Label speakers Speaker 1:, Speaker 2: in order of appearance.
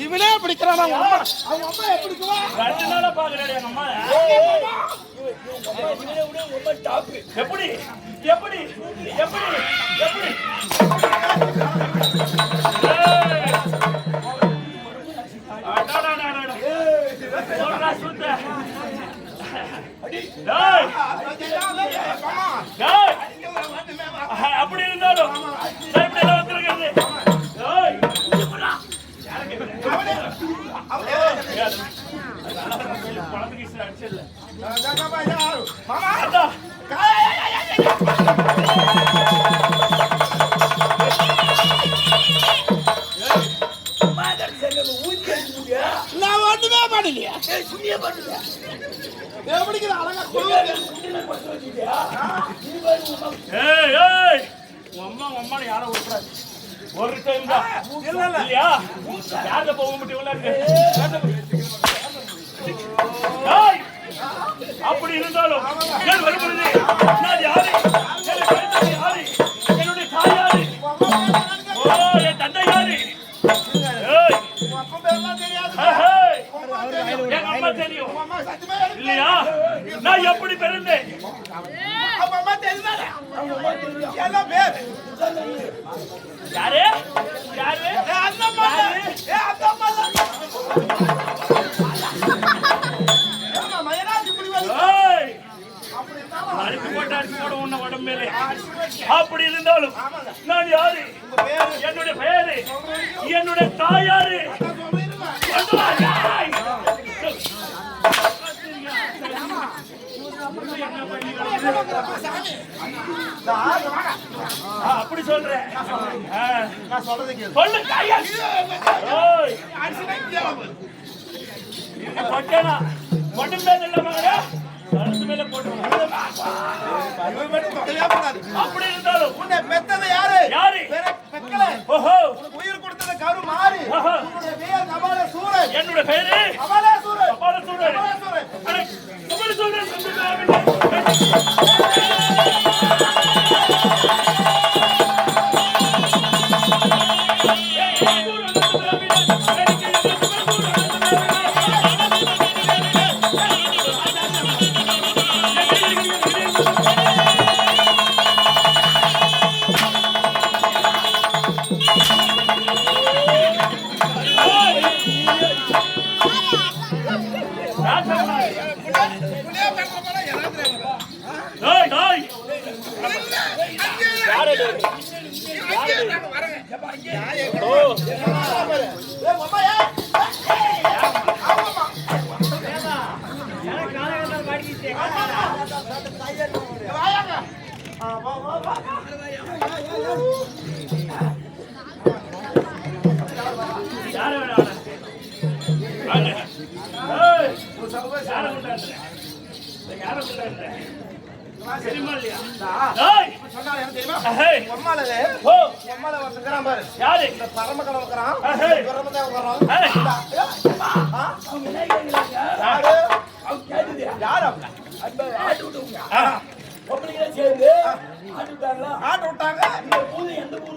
Speaker 1: இவனே பிடிக்கிறான் அவங்க அம்மா எப்படிக்குவா 2 நாளா பாக்குறாடி எங்க அம்மா எப்படி எப்படி எப்படி எப்படி அப்படி இருந்தாலும் நான் ஒண்ணுமே பண்ணலையா அம்மா யார விட்டுறாரு ஒரு டைம் தான் இல்லையா யார்ல போக முடியும் அப்படி இருந்தாலும் வரும்பொழுது நான் யாரு யாரு என்னுடைய தாய் யாரு என் தந்தை யாரு எங்க அம்மா தெரியும் இல்லையா நான் எப்படி பிறந்தேன் யாரு யாரு உடம்பேலே அப்படி இருந்தாலும் நான் யாரு என்னுடைய பெயரு என்னுடைய தாயாரு அப்படி சொல்றேன் சொல்லு பட்டேனா மட்டும் தான் இல்ல மகனே மேல போட்டு அப்படி இருந்தாலும் உன்னை பெத்தது யாரு யாரு ஓஹோ உயிர் கொடுத்தது கரு மாறி என்னோட பேரு
Speaker 2: பொம்பளைங்களே சேர்ந்து ஆட்டு விட்டாங்களா?
Speaker 1: ஆட்ட விட்டாங்க.
Speaker 2: இந்த ஊரு எந்த ஊரு